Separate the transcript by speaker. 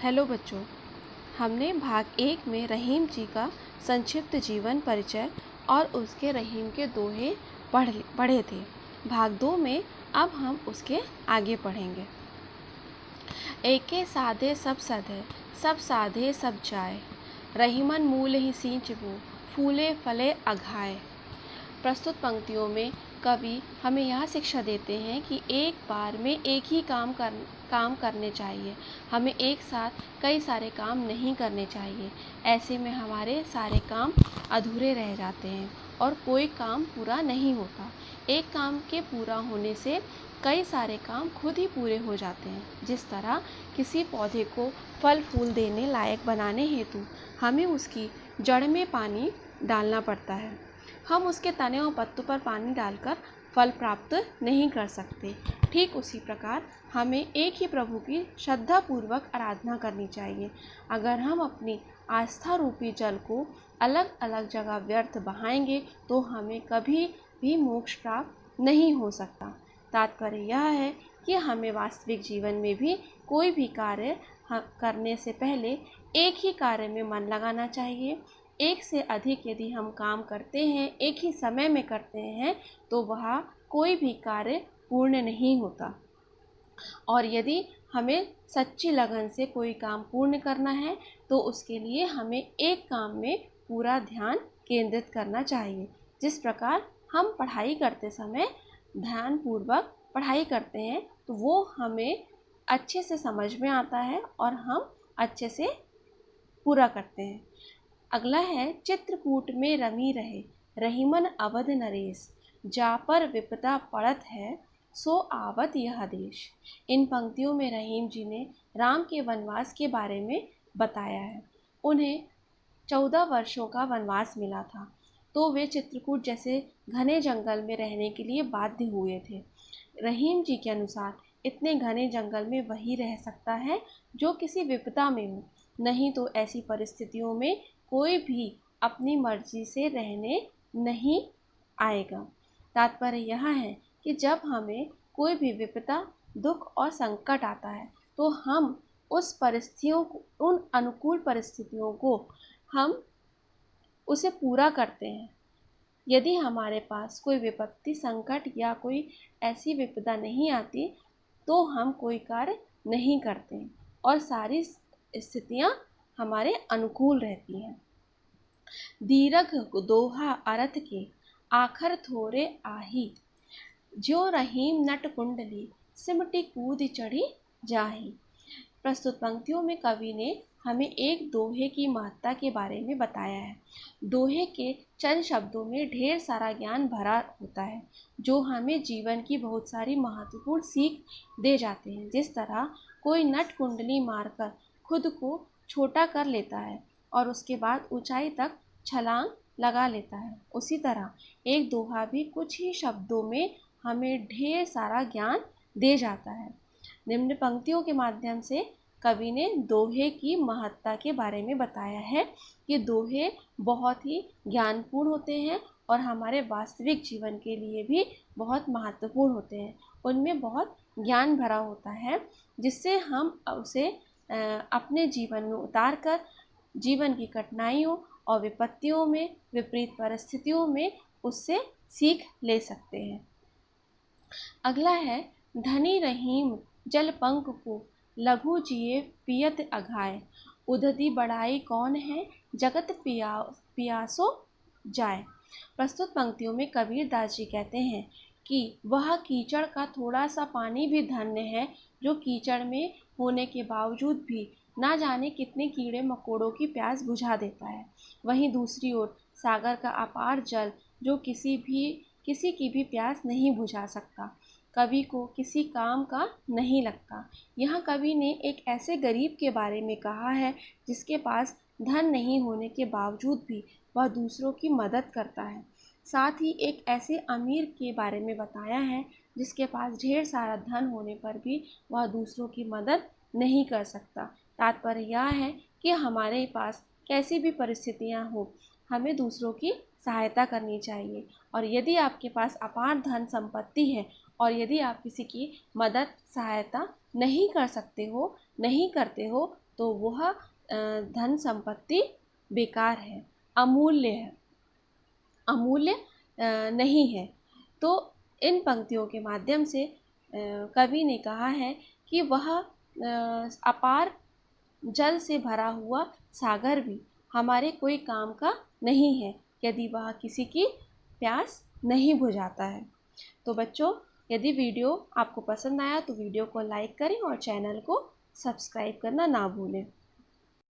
Speaker 1: Hello बच्चों, हमने भाग 1 में रहीम जी का संक्षिप्त जीवन परिचय और उसके रहीम के दोहे पढ़े थे। भाग 2 में अब हम उसके आगे पढ़ेंगे। एके साधे सब सधे, सब साधे सब जाए, रहीमन मूल ही सींचबो, फूले फले अघाए। प्रस्तुत पंक्तियों में कवि हमें यह शिक्षा देते हैं कि एक बार में एक ही काम करने चाहिए। हमें एक साथ कई सारे काम नहीं करने चाहिए। ऐसे में हमारे सारे काम अधूरे रह जाते हैं और कोई काम पूरा नहीं होता। एक काम के पूरा होने से कई सारे काम खुद ही पूरे हो जाते हैं। जिस तरह किसी पौधे को फल फूल देने लायक बनाने हेतु हमें उसकी जड़ में पानी डालना पड़ता है। हम उसके तने और पत्तों पर पानी डालकर फल प्राप्त नहीं कर सकते। ठीक उसी प्रकार हमें एक ही प्रभु की श्रद्धापूर्वक आराधना करनी चाहिए। अगर हम अपनी आस्था रूपी जल को अलग अलग जगह व्यर्थ बहाएंगे तो हमें कभी भी मोक्ष प्राप्त नहीं हो सकता। तात्पर्य यह है कि हमें वास्तविक जीवन में भी कोई भी कार्य करने से पहले एक ही कार्य में मन लगाना चाहिए। एक से अधिक यदि हम काम करते हैं, एक ही समय में करते हैं, तो वह कोई भी कार्य पूर्ण नहीं होता। और यदि हमें सच्ची लगन से कोई काम पूर्ण करना है तो उसके लिए हमें एक काम में पूरा ध्यान केंद्रित करना चाहिए। जिस प्रकार हम पढ़ाई करते समय ध्यानपूर्वक पढ़ाई करते हैं तो वो हमें अच्छे से समझ में आता है और हम अच्छे से पूरा करते हैं। अगला है, चित्रकूट में रमी रहे, रहीमन अवध नरेश, जा पर विपदा पड़त है, सो आवत यह देश। इन पंक्तियों में रहीम जी ने राम के वनवास के बारे में बताया है। उन्हें 14 वर्षों का वनवास मिला था तो वे चित्रकूट जैसे घने जंगल में रहने के लिए बाध्य हुए थे। रहीम जी के अनुसार इतने घने जंगल में वही रह सकता है जो किसी विपदा में हो, नहीं तो ऐसी परिस्थितियों में कोई भी अपनी मर्जी से रहने नहीं आएगा। तात्पर्य यह है कि जब हमें कोई भी विपदा, दुख और संकट आता है तो हम उस परिस्थितियों को, उन अनुकूल परिस्थितियों को हम उसे पूरा करते हैं। यदि हमारे पास कोई विपत्ति, संकट या कोई ऐसी विपदा नहीं आती तो हम कोई कार्य नहीं करते और सारी स्थितियां हमारे अनुकूल रहती हैं। दीरघ दोहा अर्थ के, आखर थोरे आही, ज्यो रहीम नट कुंडली, सिमटी कूद चढ़ी जाही। प्रस्तुत पंक्तियों में कवि ने हमें एक दोहे की महत्ता के बारे में बताया है। दोहे के चंद शब्दों में ढेर सारा ज्ञान भरा होता है जो हमें जीवन की बहुत सारी महत्वपूर्ण सीख दे जाते हैं। जिस तरह कोई नट कुंडली मारकर खुद को छोटा कर लेता है और उसके बाद ऊंचाई तक छलांग लगा लेता है, उसी तरह एक दोहा भी कुछ ही शब्दों में हमें ढेर सारा ज्ञान दे जाता है। निम्न पंक्तियों के माध्यम से कवि ने दोहे की महत्ता के बारे में बताया है कि दोहे बहुत ही ज्ञानपूर्ण होते हैं और हमारे वास्तविक जीवन के लिए भी बहुत महत्वपूर्ण होते हैं। उनमें बहुत ज्ञान भरा होता है जिससे हम उसे अपने जीवन में उतार कर जीवन की कठिनाइयों और विपत्तियों में, विपरीत परिस्थितियों में उससे सीख ले सकते हैं। अगला है, धनी रहीम जल पंख को, लघु जिए पियत अघाए, उदधि बढ़ाई कौन है, जगत पियासो जाए। प्रस्तुत पंक्तियों में कबीर दास जी कहते हैं कि वह कीचड़ का थोड़ा सा पानी भी धन्य है जो कीचड़ में होने के बावजूद भी ना जाने कितने कीड़े मकोड़ों की प्यास बुझा देता है। वहीं दूसरी ओर सागर का अपार जल जो किसी की भी प्यास नहीं बुझा सकता, कवि को किसी काम का नहीं लगता। यहाँ कवि ने एक ऐसे गरीब के बारे में कहा है जिसके पास धन नहीं होने के बावजूद भी वह दूसरों की मदद करता है। साथ ही एक ऐसे अमीर के बारे में बताया है जिसके पास ढेर सारा धन होने पर भी वह दूसरों की मदद नहीं कर सकता। तात्पर्य यह है कि हमारे पास कैसी भी परिस्थितियाँ हो, हमें दूसरों की सहायता करनी चाहिए। और यदि आपके पास अपार धन संपत्ति है और यदि आप किसी की मदद, सहायता नहीं कर सकते हो, नहीं करते हो, तो वह धन संपत्ति बेकार है, अमूल्य है, अमूल्य नहीं है। तो इन पंक्तियों के माध्यम से कवि ने कहा है कि वह अपार जल से भरा हुआ सागर भी हमारे कोई काम का नहीं है यदि वह किसी की प्यास नहीं बुझाता है। तो बच्चों, यदि वीडियो आपको पसंद आया तो वीडियो को लाइक करें और चैनल को सब्सक्राइब करना ना भूलें।